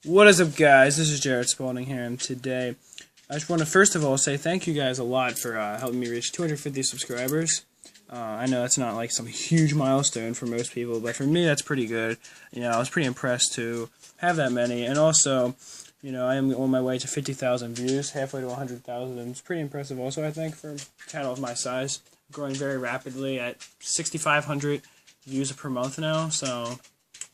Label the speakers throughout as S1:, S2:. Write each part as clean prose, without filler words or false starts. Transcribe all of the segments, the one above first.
S1: What is up, guys? This is Jared Spalding here, and today I just want to first of all say thank you guys a lot for helping me reach 250 subscribers. I know that's not like some huge milestone for most people, but for me that's pretty good. I was pretty impressed to have that many, and also, I am on my way to 50,000 views, halfway to 100,000. It's pretty impressive also, I think, for a channel of my size. Growing very rapidly at 6,500 views per month now, so...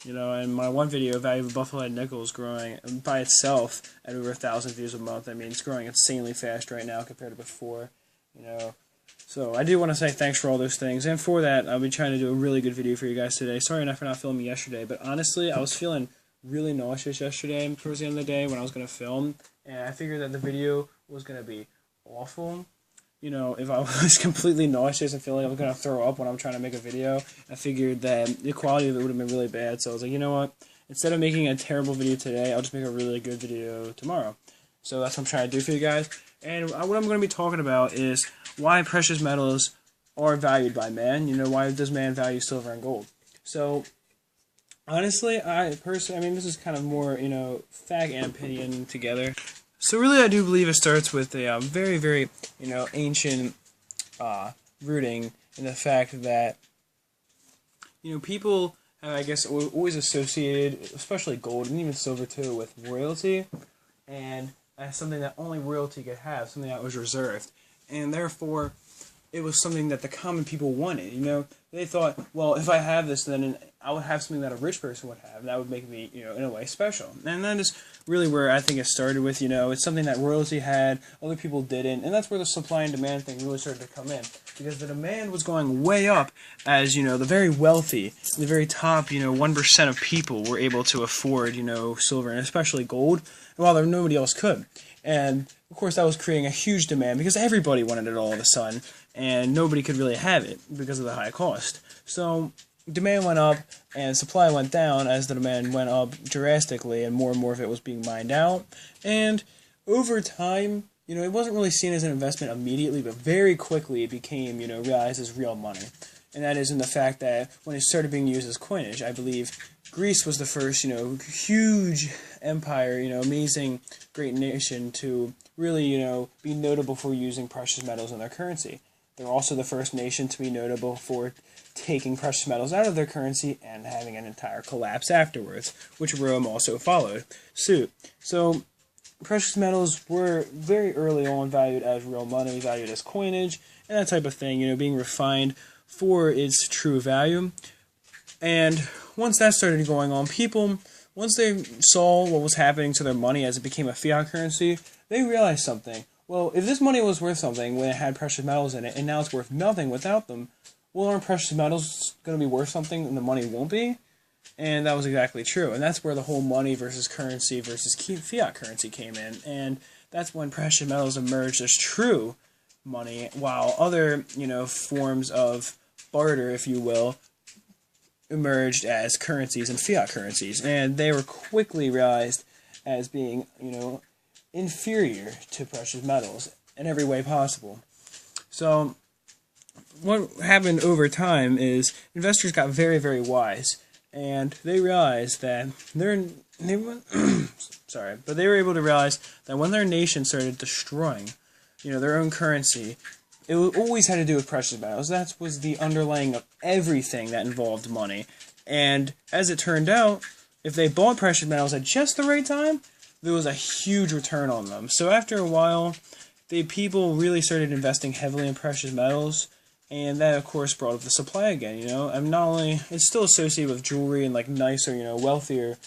S1: and my one video, Value of a Buffalo Head Nickel, is growing by itself at over 1,000 views a month. I mean, it's growing insanely fast right now compared to before, So I do want to say thanks for all those things, and for that, I'll be trying to do a really good video for you guys today. Sorry for not filming yesterday, but honestly, I was feeling really nauseous yesterday towards the end of the day when I was going to film, and I figured that the video was going to be awful. If I was completely nauseous and feeling like I was going to throw up when I'm trying to make a video, I figured that the quality of it would have been really bad. So I was like, you know what? Instead of making a terrible video today, I'll just make a really good video tomorrow. So that's what I'm trying to do for you guys. And what I'm going to be talking about is why precious metals are valued by man. Why does man value silver and gold? So, honestly, this is kind of more, fact and opinion together. So really, I do believe it starts with a very, very, ancient rooting in the fact that, people have, I guess, always associated, especially gold and even silver too, with royalty, and as something that only royalty could have, something that was reserved, and therefore, it was something that the common people wanted. They thought, well, if I have this, then I would have something that a rich person would have. That would make me, in a way, special. And that is really where I think it started with, it's something that royalty had, other people didn't, and that's where the supply and demand thing really started to come in. Because the demand was going way up as, the very wealthy, the very top, 1% of people were able to afford, silver and especially gold, while nobody else could. And, of course, that was creating a huge demand because everybody wanted it all of a sudden, and nobody could really have it because of the high cost. So demand went up and supply went down as the demand went up drastically, and more of it was being mined out. And over time, it wasn't really seen as an investment immediately, but very quickly it became, realized as real money. And that is in the fact that when it started being used as coinage, I believe Greece was the first, huge empire, amazing, great nation to really, be notable for using precious metals in their currency. They're also the first nation to be notable for taking precious metals out of their currency and having an entire collapse afterwards, which Rome also followed suit. So, precious metals were very early on valued as real money, valued as coinage, and that type of thing, being refined for its true value. And once that started going on, people, once they saw what was happening to their money as it became a fiat currency, they realized something. Well, if this money was worth something when it had precious metals in it, and now it's worth nothing without them, well, aren't precious metals going to be worth something and the money won't be? And that was exactly true. And that's where the whole money versus currency versus fiat currency came in. And that's when precious metals emerged as true money, while other, forms of barter, if you will, emerged as currencies and fiat currencies. And they were quickly realized as being, inferior to precious metals in every way possible. So what happened over time is investors got very, very wise, and they realized that they were able to realize that when their nation started destroying, their own currency, it always had to do with precious metals. That was the underlying of everything that involved money. And as it turned out, if they bought precious metals at just the right time, there was a huge return on them. So after a while, the people really started investing heavily in precious metals, and that, of course, brought up the supply again, And not only, it's still associated with jewelry and, like, nicer, wealthier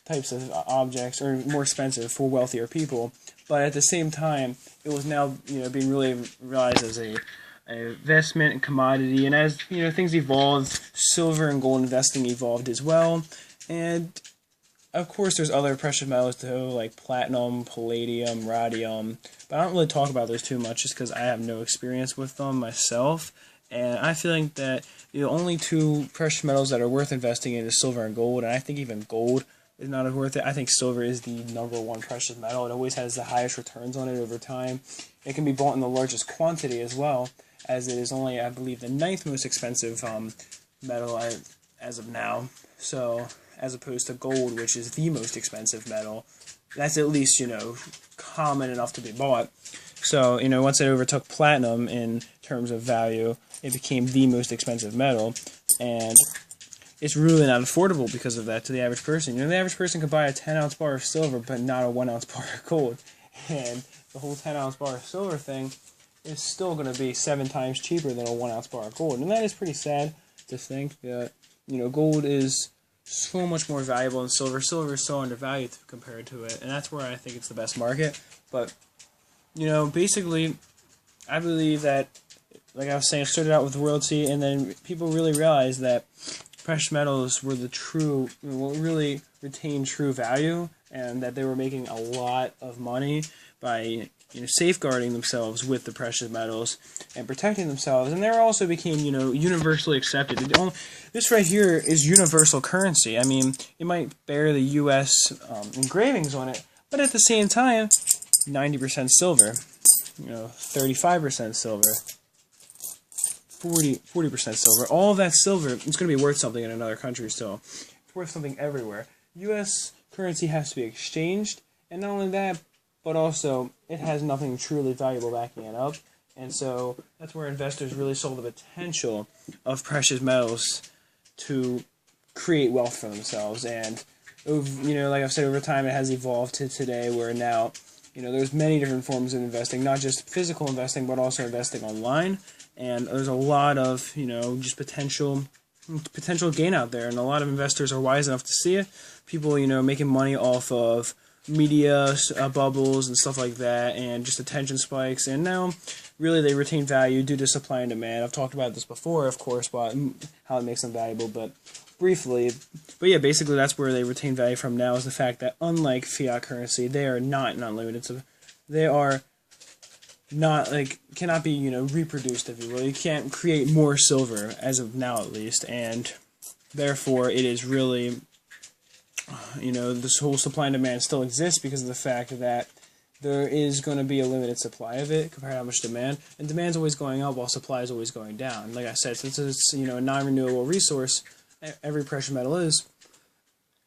S1: types of objects, or more expensive for wealthier people, but at the same time, it was now, being really realized as a investment and commodity, and as, things evolved, silver and gold investing evolved as well, and of course, there's other precious metals too, like platinum, palladium, rhodium, but I don't really talk about those too much just because I have no experience with them myself, and I feel like that the only two precious metals that are worth investing in is silver and gold, and I think even gold is not as worth it. I think silver is the #1 precious metal. It always has the highest returns on it over time. It can be bought in the largest quantity as well, as it is only, I believe, the 9th most expensive metal as of now. So, as opposed to gold, which is the most expensive metal. That's at least, common enough to be bought. So, once it overtook platinum in terms of value, it became the most expensive metal, and it's really not affordable because of that to the average person. The average person could buy a 10-ounce bar of silver, but not a 1-ounce bar of gold. And the whole 10-ounce bar of silver thing is still going to be 7 times cheaper than a 1-ounce bar of gold. And that is pretty sad to think that, gold is so much more valuable than silver. Silver is so undervalued compared to it, and that's where I think it's the best market. But, basically, I believe that, like I was saying, it started out with royalty, and then people really realized that precious metals were the true, what really retained true value, and that they were making a lot of money by safeguarding themselves with the precious metals and protecting themselves. And they also became universally accepted. This right here is universal currency. I mean, it might bear the U.S. Engravings on it, but at the same time, 90% silver, 35% silver, 40% silver. All of that silver, it's going to be worth something in another country still. It's worth something everywhere. U.S. currency has to be exchanged, and not only that, but also it has nothing truly valuable backing it up. And so that's where investors really saw the potential of precious metals to create wealth for themselves. And like I've said, over time it has evolved to today where now there's many different forms of investing, not just physical investing, but also investing online. And there's a lot of just potential gain out there, and a lot of investors are wise enough to see it. People making money off of media bubbles and stuff like that, and just attention spikes, and now really they retain value due to supply and demand. I've talked about this before, of course, about how it makes them valuable, but briefly. But yeah, basically that's where they retain value from now, is the fact that unlike fiat currency, they are not unlimited. So they are not cannot be reproduced, if you will. You can't create more silver as of now, at least, and therefore it is really this whole supply and demand still exists because of the fact that there is going to be a limited supply of it compared to how much demand, and demand's always going up while supply is always going down. Like I said, since it's a non-renewable resource, every precious metal is,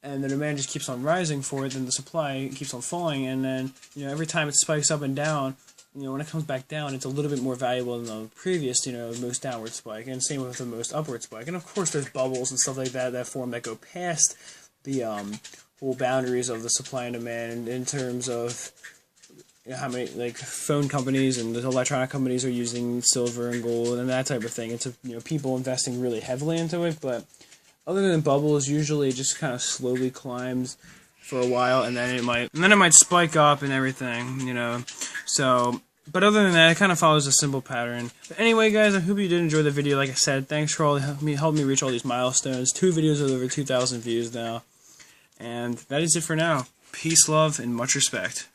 S1: and the demand just keeps on rising for it, then the supply keeps on falling, and then every time it spikes up and down, when it comes back down, it's a little bit more valuable than the previous, most downward spike, and same with the most upward spike. And of course there's bubbles and stuff like that form that go past the whole boundaries of the supply and demand in terms of how many phone companies and the electronic companies are using silver and gold and that type of thing. It's people investing really heavily into it, but other than bubbles, usually it just kind of slowly climbs for a while, and then it might spike up and everything, So, but other than that, it kind of follows a simple pattern. But anyway, guys, I hope you did enjoy the video. Like I said, thanks for helping me reach all these milestones. 2 videos with over 2,000 views now. And that is it for now. Peace, love, and much respect.